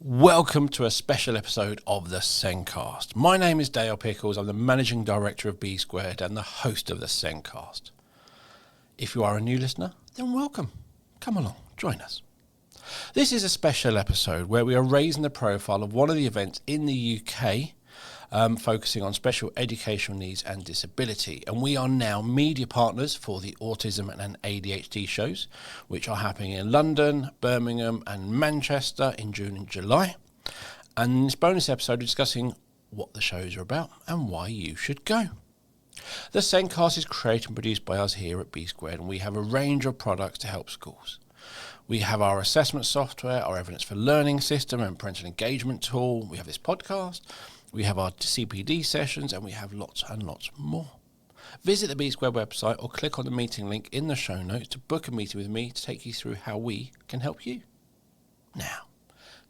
Welcome to a special episode of the SENDcast. My name is Dale Pickles. I'm the Managing Director of B Squared and the host of the SENDcast. If you are a new listener, then welcome. Come along, join us. This is a special episode where we are raising the profile of one of the events in the UK focusing on special educational needs and disability. And we are now media partners for the Autism and ADHD shows, which are happening in London, Birmingham and Manchester in June and July. And in this bonus episode, we're discussing what the shows are about and why you should go. The SENDcast is created and produced by us here at B Squared, and we have a range of products to help schools. We have our assessment software, our evidence for learning system and parental engagement tool. We have this podcast. We have our CPD sessions, and we have lots and lots more. Visit the B Squared website or click on the meeting link in the show notes to book a meeting with me to take you through how we can help you. Now,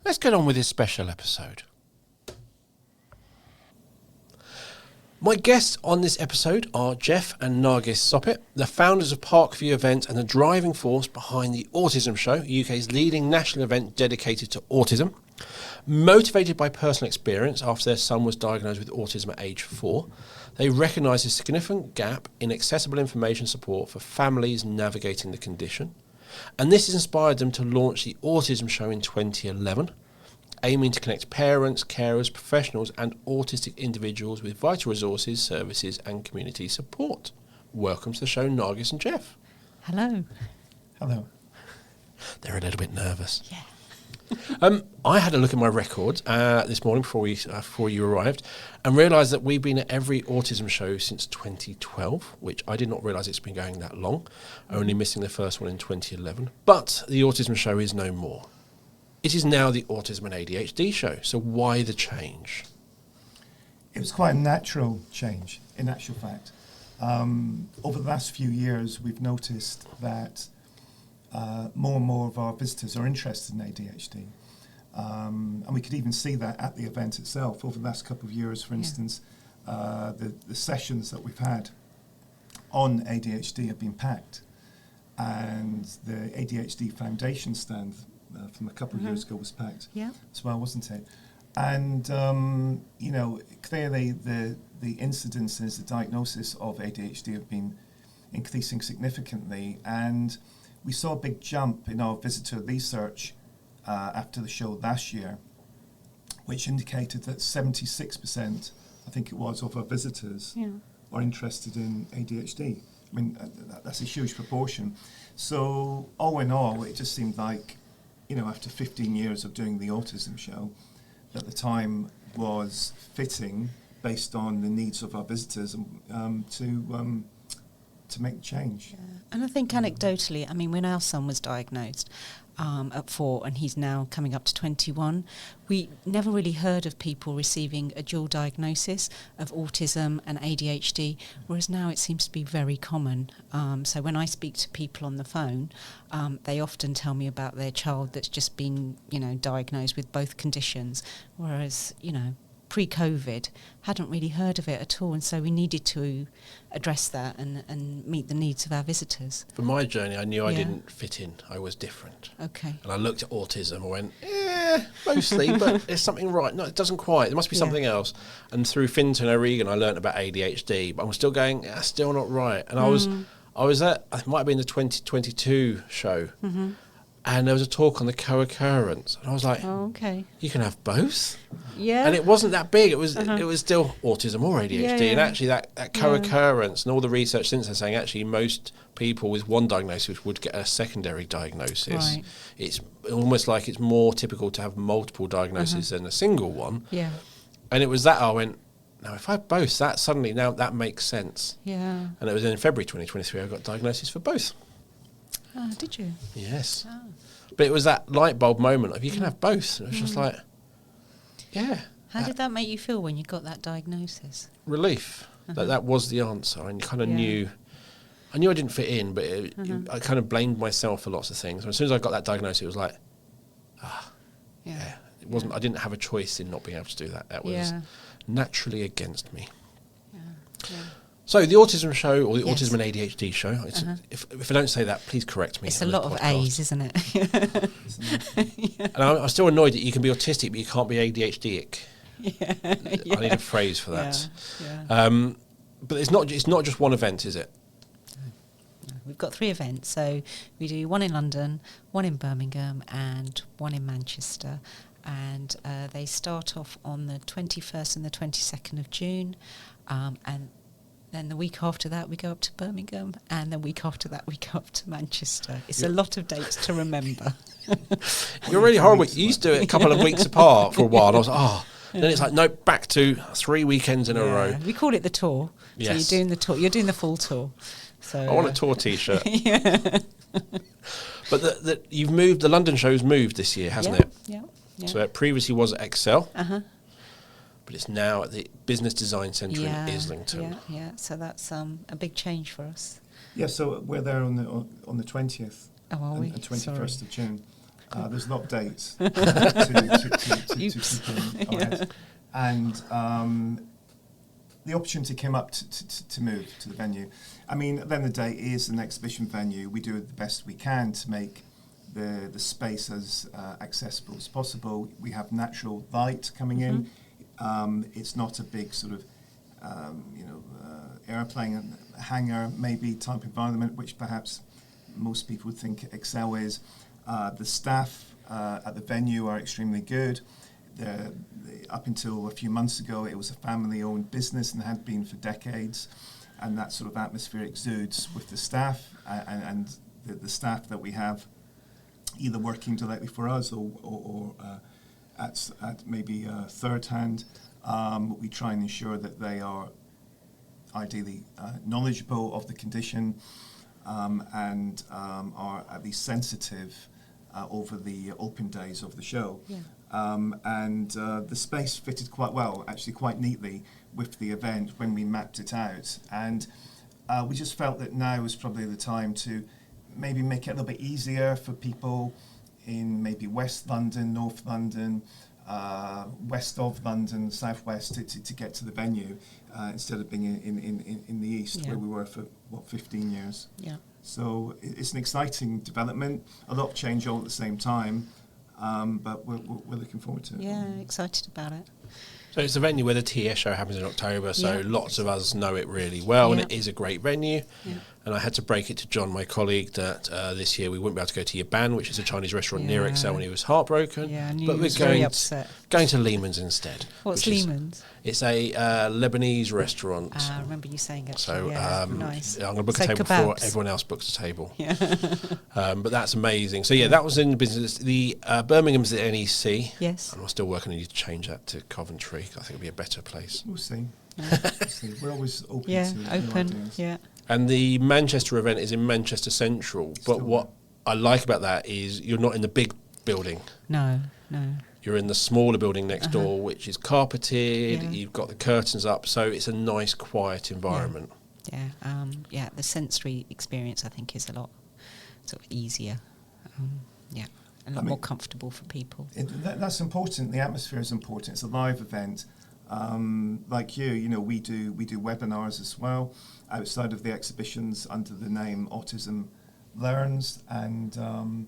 let's get on with this special episode. My guests on this episode are Geoff and Nargis Soppet, the founders of Parkview Events and the driving force behind the Autism Show, UK's leading national event dedicated to autism. Motivated by personal experience after their son was diagnosed with autism at age 4, they recognise a significant gap in accessible information support for families navigating the condition. And this has inspired them to launch the Autism Show in 2011, aiming to connect parents, carers, professionals and autistic individuals with vital resources, services and community support. Welcome to the show, Nargis and Geoff. Hello. Hello. They're a little bit nervous. Yeah. I had a look at my records this morning before you arrived and realised that we've been at every autism show since 2012, which I did not realise it's been going that long, only missing the first one in 2011. But the Autism Show is no more. It is now the Autism and ADHD show. So why the change? It was quite a natural change, in actual fact. Over the last few years, we've noticed that more and more of our visitors are interested in ADHD. And we could even see that at the event itself. Over the last couple of years, for instance, the sessions that we've had on ADHD have been packed. And the ADHD Foundation stand from a couple of years ago was packed as well, wasn't it? And, clearly the incidences, the diagnosis of ADHD have been increasing significantly. And we saw a big jump in our visitor research after the show last year, which indicated that 76%, I think it was, of our visitors are interested in ADHD. I mean, that's a huge proportion. So all in all, it just seemed like, after 15 years of doing the Autism Show, that the time was fitting based on the needs of our visitors to make the change. Yeah. And I think anecdotally, when our son was diagnosed at 4 and he's now coming up to 21, we never really heard of people receiving a dual diagnosis of autism and ADHD, whereas now it seems to be very common. So when I speak to people on the phone, they often tell me about their child that's just been, diagnosed with both conditions, whereas, pre-COVID, hadn't really heard of it at all, and so we needed to address that and meet the needs of our visitors. For my journey, I knew I didn't fit in. I was different. Okay. And I looked at autism and went, mostly, but there's something right. No, it doesn't quite. There must be something else. And through Finton O'Regan, I learnt about ADHD, but I'm still going, still not right. And I was at, it might have been the 2022 show, and there was a talk on the co-occurrence, and I was like, "Oh, okay, you can have both." Yeah. And it wasn't that big. It was still autism or ADHD, and actually that co-occurrence and all the research since then saying actually most people with one diagnosis would get a secondary diagnosis. Right. It's almost like it's more typical to have multiple diagnoses than a single one. Yeah. And it was that I went, now if I have both, that suddenly now that makes sense. Yeah. And it was in February 2023 I got diagnosis for both. Oh, did you? Yes. Oh. But it was that light bulb moment of you can have both. It was just like, How did that make you feel when you got that diagnosis? Relief. That was the answer. And you kind of knew, I knew I didn't fit in, but I kind of blamed myself for lots of things. As soon as I got that diagnosis, it was like, it wasn't. I didn't have a choice in not being able to do that. That was naturally against me. Yeah. So the Autism Show, or the Yes. Autism and ADHD Show, if I don't say that, please correct me. It's a on lot this of podcast. A's, isn't it? And I'm still annoyed that you can be autistic, but you can't be ADHD-ic. Yeah. I need a phrase for that. Yeah. But it's not just one event, is it? We've got 3 events. So we do one in London, one in Birmingham, and one in Manchester. And they start off on the 21st and the 22nd of June. And then the week after that, we go up to Birmingham. And the week after that, we go up to Manchester. It's a lot of dates to remember. You're really horrible. You used to do it a couple of weeks apart for a while. And I was like, Then it's like, no, back to 3 weekends in a row. We call it the tour. Yes. So you're doing the tour. You're doing the full tour. So I want a tour T-shirt. Yeah. But you've moved. The London show's moved this year, hasn't it? Yeah. So it previously was at Excel, Uh-huh. but it's now at the Business Design Centre in Islington. Yeah. So that's a big change for us. Yeah, so we're there on the 20th Oh, are we? and 21st Sorry. of June. There's a lot of dates to Oops. keep in our heads. And the opportunity came up to move to the venue. I mean, at the end of the day, it is an exhibition venue. We do the best we can to make the space as accessible as possible. We have natural light coming in. It's not a big sort of, airplane hangar maybe type environment, which perhaps most people would think Excel is. The staff at the venue are extremely good. Up until a few months ago, it was a family-owned business and had been for decades, and that sort of atmosphere exudes with the staff and the staff that we have, either working directly for us or at maybe third hand. We try and ensure that they are ideally knowledgeable of the condition and are at least sensitive over the open days of the show. Yeah. And the space fitted quite well, actually quite neatly with the event when we mapped it out. And we just felt that now was probably the time to maybe make it a little bit easier for people in maybe West London, North London, west of London, southwest to get to the venue instead of being in the east where we were for 15 years. Yeah. So it's an exciting development, a lot of change all at the same time, but we're looking forward to it. Yeah, excited about it. So it's a venue where the TS show happens in October, so Yeah. lots of us know it really well, and Yeah. it is a great venue. Yeah. And I had to break it to John, my colleague, that this year we wouldn't be able to go to Yaban, which is a Chinese restaurant near Yeah. Excel, and he was heartbroken. Yeah, I knew but he we're was very going upset. going to Lehman's instead. What's which is- Lehman's? It's a Lebanese restaurant. I remember you saying it. So Nice. I'm going to book So a table before kebabs. everyone else books a table. Yeah. But that's amazing. So yeah, that was in the business. The Birmingham's the NEC. Yes. And I'm still working on you to change that to Coventry. I think it'll be a better place. We'll see. We're always open Yeah, to new open. ideas. Yeah. And the Manchester event is in Manchester Central. But Still what I like about that is you're not in the big building. No. You're in the smaller building next door, which is carpeted. Yeah. You've got the curtains up, so it's a nice, quiet environment. Yeah. The sensory experience, I think, is a lot sort of easier. A lot more comfortable for people. That's important. The atmosphere is important. It's a live event. Like we do webinars as well outside of the exhibitions under the name Autism Learns, and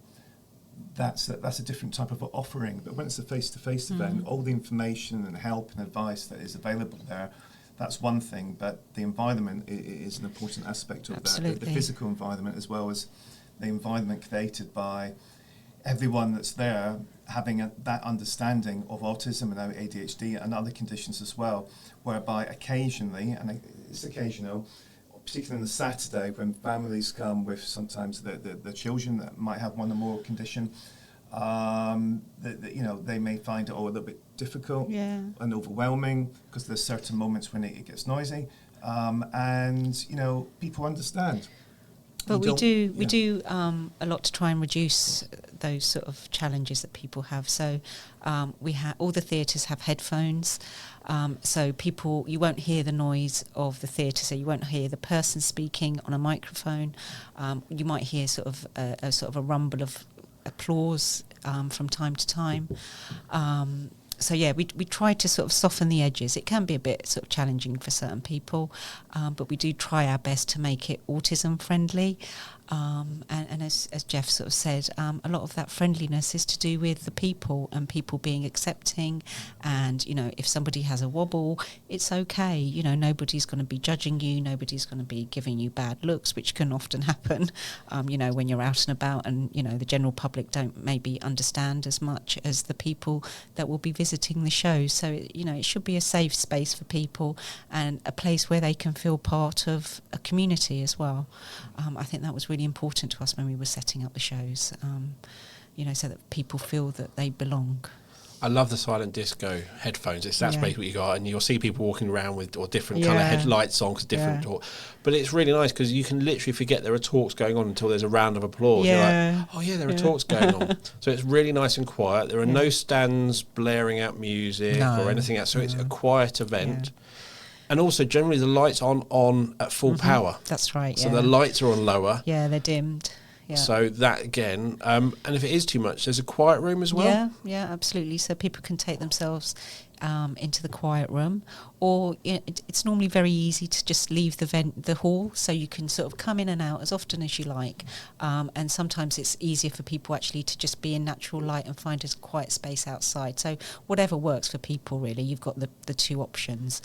that's a different type of offering. But when it's a face-to-face event, all the information and help and advice that is available there, that's one thing. But the environment is an important aspect of that. The physical environment, as well as the environment created by everyone that's there having that understanding of autism and now ADHD and other conditions as well, whereby occasionally, and it's occasional, particularly on the Saturday when families come with sometimes the children that might have one or more condition, they may find it a little bit difficult and overwhelming because there's certain moments when it gets noisy, and people understand. But we do a lot to try and reduce those sort of challenges that people have. So all the theatres have headphones, so you won't hear the noise of the theatre. So you won't hear the person speaking on a microphone. You might hear sort of a rumble of applause from time to time. So yeah, we try to sort of soften the edges. It can be a bit sort of challenging for certain people, but we do try our best to make it autism friendly. And as Geoff sort of said, a lot of that friendliness is to do with the people and people being accepting. And, you know, if somebody has a wobble, it's okay. You know, nobody's going to be judging you. Nobody's going to be giving you bad looks, which can often happen, you know, when you're out and about and, you know, the general public don't maybe understand as much as the people that will be visiting the show. So, you know, it should be a safe space for people and a place where they can feel part of a community as well. I think that was really important to us when we were setting up the shows, you know, so that people feel that they belong. I love the silent disco headphones. That's basically what you got, and you'll see people walking around with or different colour headlights on, cause different talk. But it's really nice because you can literally forget there are talks going on until there's a round of applause. You're like, oh yeah, there are talks going on. So it's really nice and quiet. There are no stands blaring out music or anything else. So it's a quiet event. And also, generally, the lights aren't on at full power. That's right, So the lights are on lower. Yeah, they're dimmed. Yeah. So that, again, and if it is too much, there's a quiet room as well? Yeah, absolutely. So people can take themselves into the quiet room. Or it's normally very easy to just leave the hall, so you can sort of come in and out as often as you like. And sometimes it's easier for people actually to just be in natural light and find a quiet space outside. So whatever works for people, really. You've got the two options.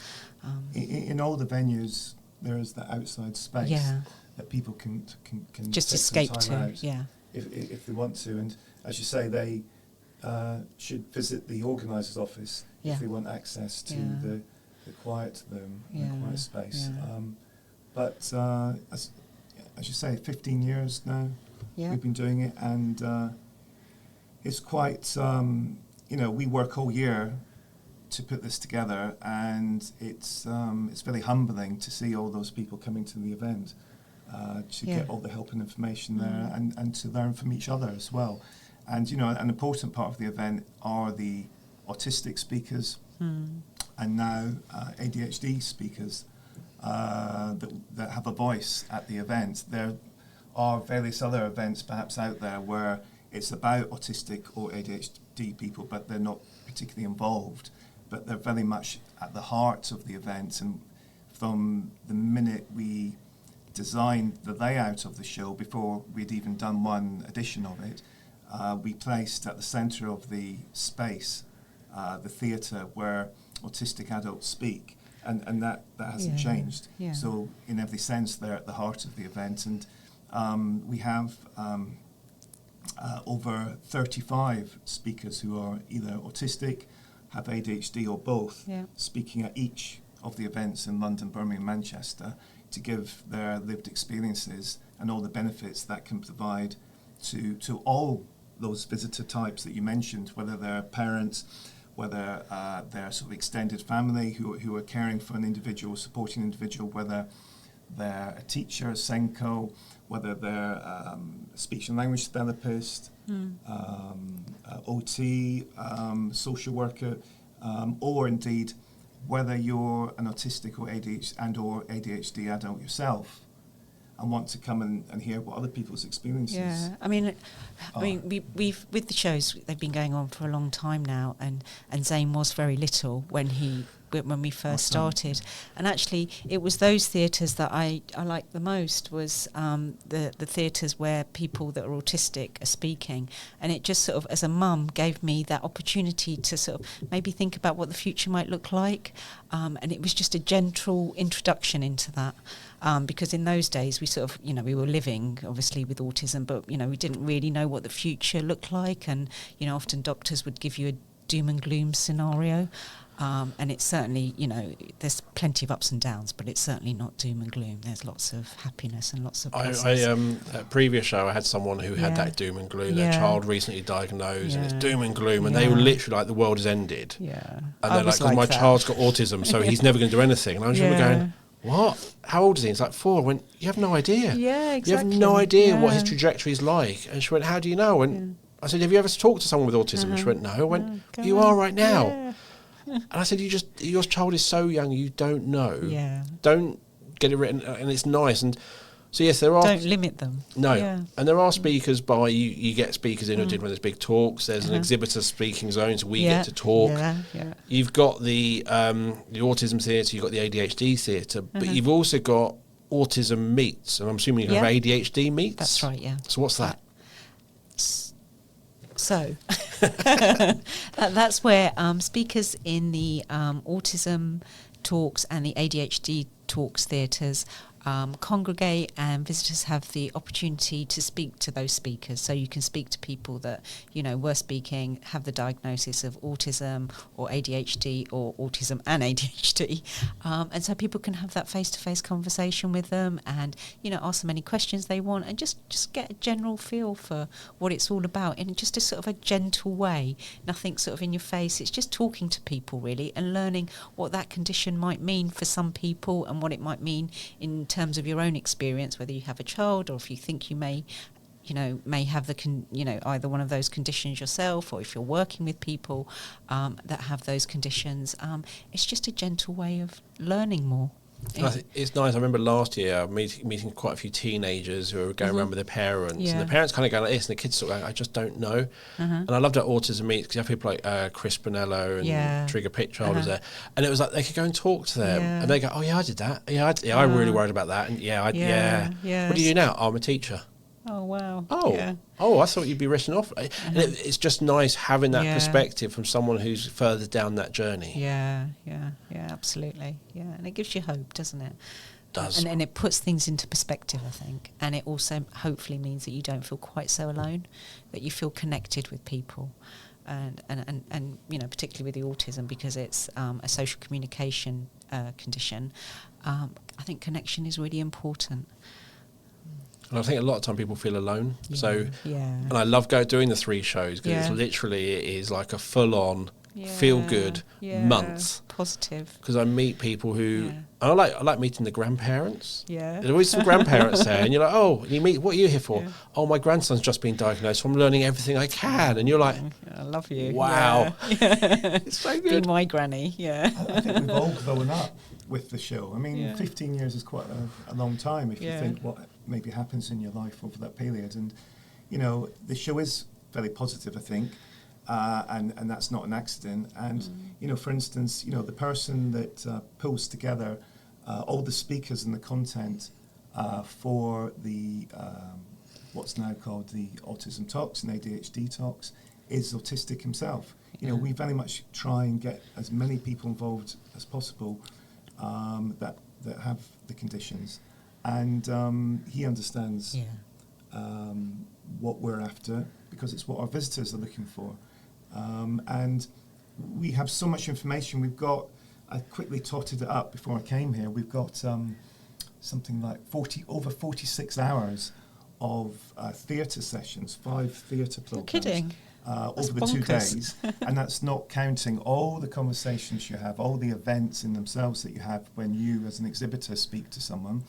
In all the venues, there is that outside space that people can just take escape some time to, out if they want to. And as you say, they should visit the organiser's office if they want access to the quiet room, the quiet space. But as you say, 15 years now we've been doing it, and it's quite, you know, we work all year to put this together, and it's very humbling to see all those people coming to the event, to get all the help and information there, and to learn from each other as well. And, you know, an important part of the event are the autistic speakers, and now ADHD speakers that have a voice at the event. There are various other events perhaps out there where it's about autistic or ADHD people, but they're not particularly involved. But they're very much at the heart of the event. And from the minute we designed the layout of the show, before we'd even done one edition of it, we placed at the centre of the space the theatre where autistic adults speak. And that hasn't changed. Yeah. So in every sense, they're at the heart of the event. And we have over 35 speakers who are either autistic, have ADHD or both, speaking at each of the events in London, Birmingham, Manchester, to give their lived experiences and all the benefits that can provide to all those visitor types that you mentioned, whether they're parents, whether they're sort of extended family who are caring for an individual, supporting an individual, whether they're a teacher, a SENCO, whether they're a speech and language therapist, OT, social worker, or indeed whether you're an autistic or ADHD adult yourself and want to come and hear what other people's experiences. Yeah, I mean, we've with the shows, they've been going on for a long time now, and Zane was very little when we first started, and actually it was those theatres that I liked the most, was the theatres where people that are autistic are speaking, and it just sort of, as a mum, gave me that opportunity to sort of maybe think about what the future might look like, and it was just a gentle introduction into that. Because in those days we sort of, you know, we were living obviously with autism, but, you know, we didn't really know what the future looked like, and, you know, often doctors would give you a doom and gloom scenario, and it's certainly, you know, there's plenty of ups and downs, but it's certainly not doom and gloom. There's lots of happiness and lots of pluses. At a previous show I had someone who had that doom and gloom. Their child recently diagnosed, and it's doom and gloom, and they were literally like, the world has ended. And they're like, my child's got autism, so he's never going to do anything. And I was going, what? How old is he? He's like 4. I went, you have no idea. Yeah, exactly. You have no idea what his trajectory is like. And she went, how do you know? And I said, have you ever talked to someone with autism? And she went, no. I went, you are right now. And I said, your child is so young, you don't know. Don't get it written. And it's nice. And So yes, there are. Don't limit them. No, Yeah. and there are speakers by you get speakers in who did when there's big talks. There's an exhibitor speaking zone, so we get to talk. Yeah. You've got the autism theatre, you've got the ADHD theatre, but you've also got autism meets, and I'm assuming you have ADHD meets. That's right. Yeah. So what's that? So that's where speakers in the autism talks and the ADHD talks theatres congregate, and visitors have the opportunity to speak to those speakers. So you can speak to people that, you know, were speaking, have the diagnosis of autism or ADHD or autism and ADHD. And so people can have that face-to-face conversation with them and, you know, ask them any questions they want and just get a general feel for what it's all about in just a sort of a gentle way, nothing sort of in your face. It's just talking to people really and learning what that condition might mean for some people and what it might mean in terms of your own experience, whether you have a child or if you think you may have either one of those conditions yourself, or if you're working with people that have those conditions. It's just a gentle way of learning more. I think it's nice. I remember last year meeting quite a few teenagers who were going around with their parents, and the parents kind of going like this, and the kids sort of going, I just don't know. And I loved at Autism Meets because you have people like Chris Bonello and Trigger Pitchild was there, and it was like they could go and talk to them, and they go, oh yeah, I did that. I really worried about that, and what do you do now? Oh, I'm a teacher. Oh wow! I thought you'd be written off. And it's just nice having that perspective from someone who's further down that journey. Yeah, absolutely. Yeah, and it gives you hope, doesn't it? Does. And it puts things into perspective, I think. And it also hopefully means that you don't feel quite so alone, that you feel connected with people. And you know, particularly with the autism, because it's a social communication condition, I think connection is really important. And I think a lot of time people feel alone. And I love doing the 3 shows because it's literally, it is like a full-on feel-good month. Positive. Because I meet people who, and I like meeting the grandparents. Yeah. There's always some grandparents there, and you're like, oh, you meet, what are you here for? Yeah. Oh, my grandson's just been diagnosed, so I'm learning everything I can. And you're like, I love you. Wow. Yeah. It's so good. Be my granny, I think we've all grown up with the show. I mean, 15 years is quite a long time if you think what maybe happens in your life over that period. And, you know, the show is very positive, I think, and that's not an accident. And, you know, for instance, you know, the person that pulls together all the speakers and the content for the what's now called the Autism Talks and ADHD Talks is autistic himself. You know, we very much try and get as many people involved as possible that have the conditions. And he understands what we're after, because it's what our visitors are looking for. And we have so much information. We've got, I quickly totted it up before I came here, we've got something like over 46 hours of theatre sessions, 5 theatre programmes. You're kidding? Over the 2 days. And that's not counting all the conversations you have, all the events in themselves that you have when you as an exhibitor speak to someone,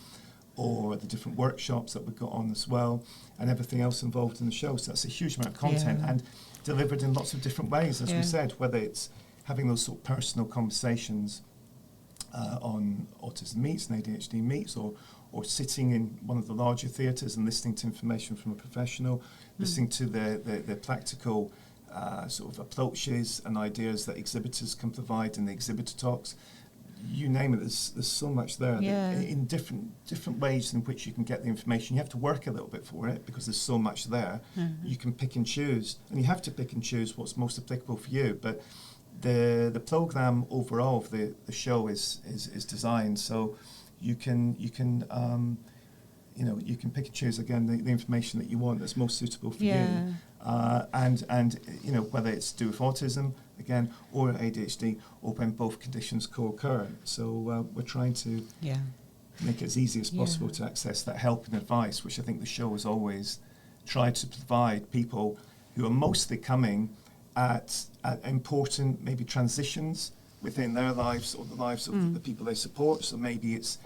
or the different workshops that we've got on as well, and everything else involved in the show. So that's a huge amount of content and delivered in lots of different ways, as we said, whether it's having those sort of personal conversations on Autism Meets and ADHD Meets, or sitting in one of the larger theatres and listening to information from a professional, listening to the practical sort of approaches and ideas that exhibitors can provide in the exhibitor talks. You name it, there's so much there in different ways in which you can get the information. You have to work a little bit for it because there's so much there. You can pick and choose, and you have to pick and choose what's most applicable for you. But the programme overall of the show is designed so you can you can pick and choose again the information that you want that's most suitable for you. And you know, whether it's to do with autism again or ADHD, or when both conditions co-occur. So we're trying to make it as easy as possible to access that help and advice, which I think the show has always tried to provide people who are mostly coming at important maybe transitions within their lives or the lives of the people they support. So maybe it's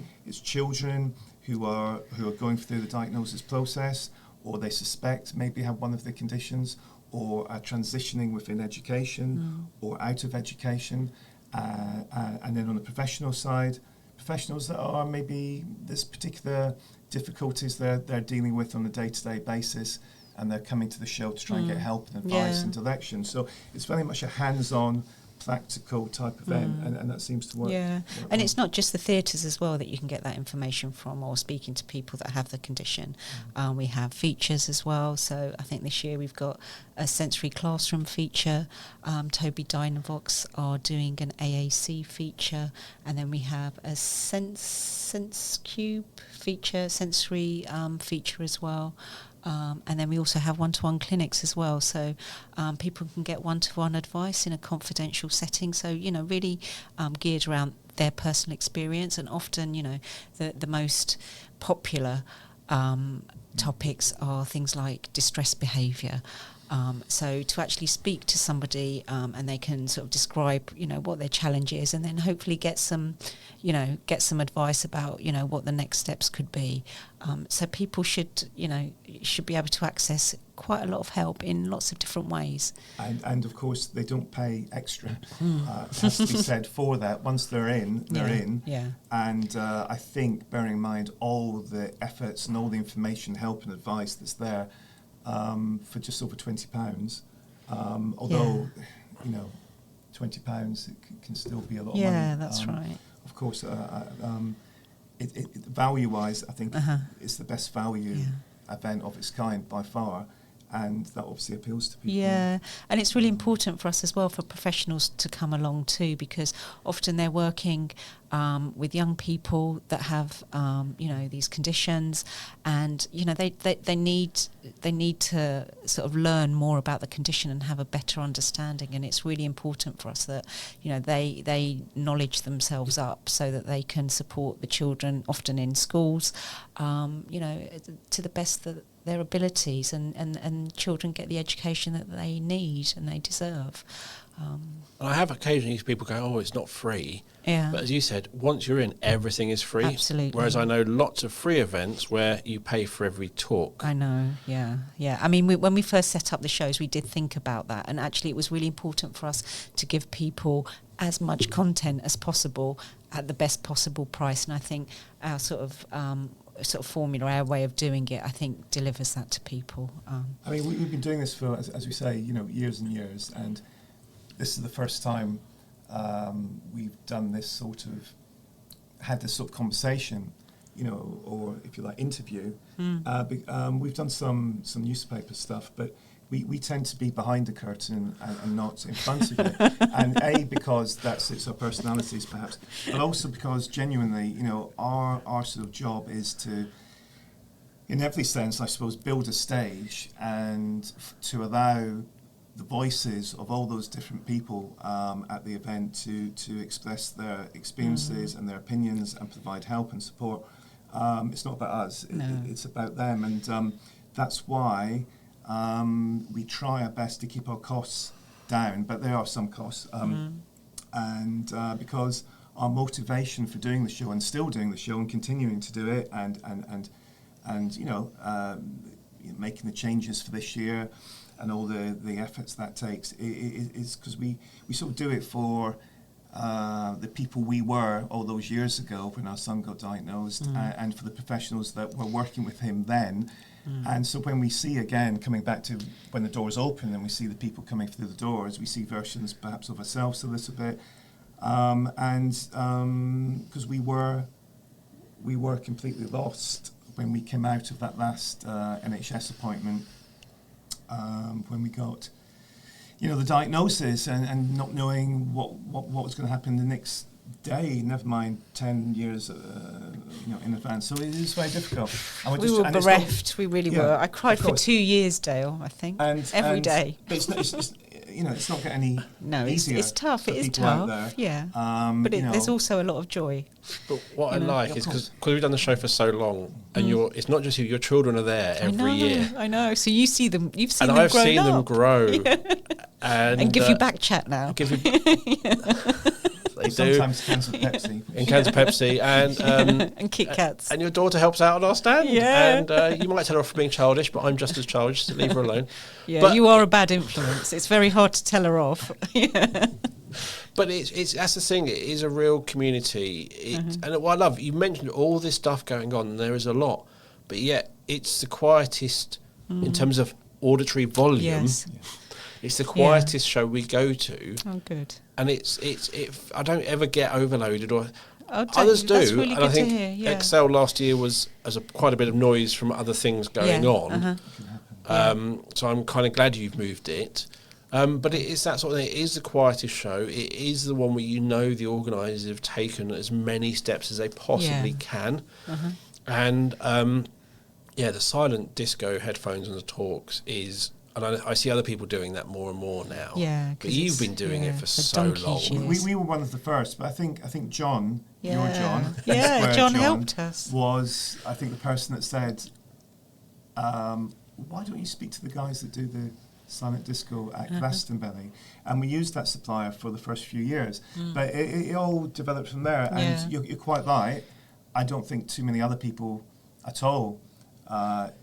children who are going through the diagnosis process, or they suspect maybe have one of the conditions, or are transitioning within education or out of education. And then on the professional side, professionals that are maybe this particular difficulties they're dealing with on a day-to-day basis, and they're coming to the show to try and get help and advice and direction. So it's very much a hands-on, practical type event, and that seems to work. Yeah, and it's not just the theatres as well that you can get that information from, or speaking to people that have the condition. We have features as well. So I think this year we've got a sensory classroom feature. Toby Dynavox are doing an AAC feature, and then we have a sense cube feature, sensory feature as well. And then we also have one-to-one clinics as well, so people can get one-to-one advice in a confidential setting, so really geared around their personal experience. And often the most popular topics are things like distress behaviour. So to actually speak to somebody and they can sort of describe what their challenge is, and then hopefully get some advice about what the next steps could be. So people should be able to access quite a lot of help in lots of different ways. And of course they don't pay extra. It has to be said for that. Once they're in, they're in. Yeah. And I think, bearing in mind all the efforts and all the information, help and advice that's there, for just over £20, although £20 can still be a lot of money. Yeah, that's right. Of course, value-wise, I think it's the best value event of its kind by far, and that obviously appeals to people. Yeah, and it's really important for us as well for professionals to come along too, because often they're working with young people that have these conditions, and they need to sort of learn more about the condition and have a better understanding. And it's really important for us that they knowledge themselves up so that they can support the children, often in schools, to the best that their abilities, and children get the education that they need and they deserve. I have occasionally people go, "Oh, it's not free." Yeah. But as you said, once you're in, everything is free. Absolutely. Whereas I know lots of free events where you pay for every talk. I know, yeah. I mean, when we first set up the shows, we did think about that, and actually it was really important for us to give people as much content as possible at the best possible price, and I think our sort of formula, our way of doing it, I think delivers that to people. I mean, we've been doing this for, as we say, years and years, and this is the first time we've done this sort of, had this sort of conversation, or if you like, interview. We've done some newspaper stuff, but we tend to be behind the curtain and not in front of it. And because that suits our personalities, perhaps, but also because genuinely, our sort of job is to, in every sense, I suppose, build a stage and to allow the voices of all those different people at the event to express their experiences and their opinions and provide help and support. It's not about us, it's about them, and that's why we try our best to keep our costs down, but there are some costs, and because our motivation for doing the show and still doing the show and continuing to do it and making the changes for this year and all the efforts that takes is because we sort of do it for the people we were all those years ago when our son got diagnosed, and for the professionals that were working with him then. And so when we see, again, coming back to when the doors open and we see the people coming through the doors, we see versions perhaps of ourselves a little bit, because we were completely lost when we came out of that last NHS appointment, when we got the diagnosis and not knowing what was going to happen the next day, never mind 10 years in advance. So it is very difficult. We were bereft, we really were. I cried for 2 years, Dale, I think, every day. But it's not getting any easier. It's tough, it is tough, yeah. But there's also a lot of joy. But what I like is because we've done the show for so long, and it's not just you, your children are there every year. I know, so you see them, you've seen them grow up. And I've seen them grow. And give you back chat now. They sometimes cans of Pepsi. In cans of Pepsi and Kit Kats. And your daughter helps out on our stand. Yeah. And you might tell her off for being childish, but I'm just as childish, so leave her alone. Yeah, but you are a bad influence. It's very hard to tell her off. But it's that's the thing. It is a real community. And what I love, you mentioned all this stuff going on, and there is a lot. but yet it's the quietest in terms of auditory volume. Yes. It's the quietest show we go to. Oh, good. And it's I don't ever get overloaded, or Oh, others do. That's really And good I think to hear. Yeah. Excel last year was quite a bit of noise from other things going on. So I'm kind of glad you've moved it. But it is that sort of thing. It is the quietest show. It is the one where the organisers have taken as many steps as they possibly can. And the silent disco headphones and the talks is, and I see other people doing that more and more now. Yeah, but you've been doing it for so long. We were one of the first, but I think John, your John, John helped us. Was I think the person that said, "Why don't you speak to the guys that do the silent disco at Glastonbury?" And we used that supplier for the first few years, but it all developed from there. And you're quite right. I don't think too many other people at all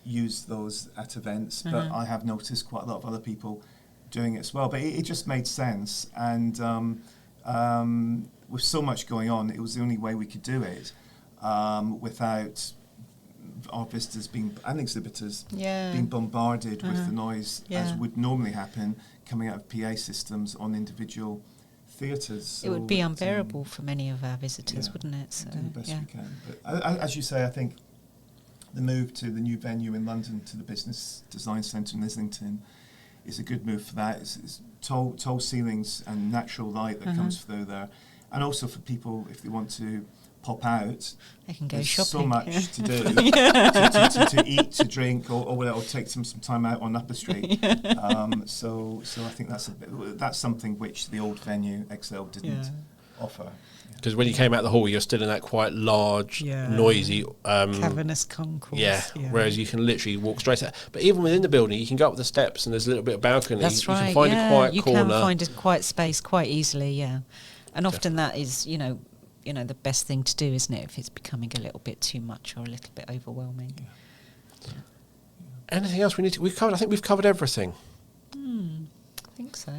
use those at events, but I have noticed quite a lot of other people doing it as well. But it just made sense, and with so much going on, it was the only way we could do it without our visitors and exhibitors being bombarded with the noise as would normally happen coming out of PA systems on individual theatres. So it would be unbearable for many of our visitors, wouldn't it? So, do the best we can. But as you say, I think the move to the new venue in London, to the Business Design Centre in Islington, is a good move for that. It's tall ceilings and natural light that comes through there. And also for people, if they want to pop out, they can go there's shopping. So much to do, to eat, to drink, or it'll take some time out on Upper Street. So I think that's something which the old venue XL didn't offer. Because when you came out the hall, you're still in that quite large, noisy... cavernous concourse. Yeah, whereas you can literally walk straight out. But even within the building, you can go up the steps and there's a little bit of balcony. That's right, you can find a quiet corner. You can find a quiet space quite easily, And often that is, you know, the best thing to do, isn't it, if it's becoming a little bit too much or a little bit overwhelming. Anything else we need to... I think we've covered everything. I think so.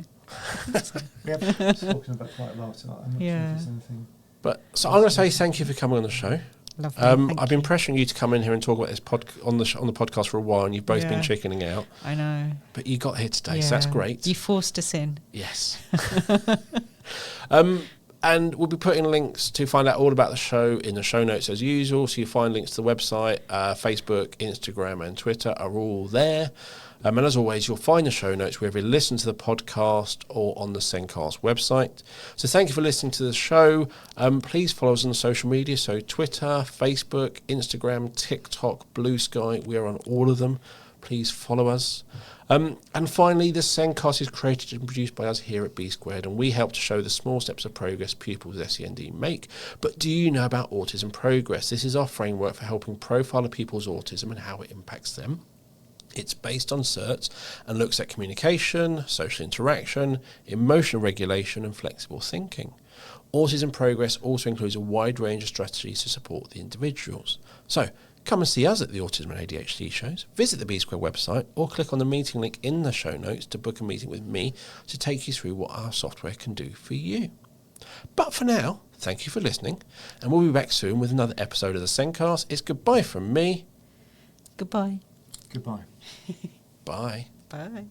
We have spoken about quite a lot, so I'm not sure if there's anything. But so I'm going to say thank you for coming on the show. Lovely. I've been pressuring you to come in here and talk about this on the podcast for a while, and you've both been chickening out. I know. But you got here today, so that's great. You forced us in. Yes. And we'll be putting links to find out all about the show in the show notes as usual. So you find links to the website, Facebook, Instagram and Twitter are all there. And as always, you'll find the show notes wherever you listen to the podcast or on the SENDcast website. So thank you for listening to the show. Please follow us on social media. So Twitter, Facebook, Instagram, TikTok, Blue Sky. We are on all of them. Please follow us. And finally, the SENDcast is created and produced by us here at B Squared, and we help to show the small steps of progress pupils with SEND make. But do you know about Autism Progress? This is our framework for helping profile a pupil's autism and how it impacts them. It's based on certs and looks at communication, social interaction, emotional regulation and flexible thinking. Autism Progress also includes a wide range of strategies to support the individuals. So, come and see us at the Autism and ADHD shows, visit the B Square website or click on the meeting link in the show notes to book a meeting with me to take you through what our software can do for you. But for now, thank you for listening, and we'll be back soon with another episode of the SENDcast. It's goodbye from me. Goodbye. Goodbye. Bye. Bye.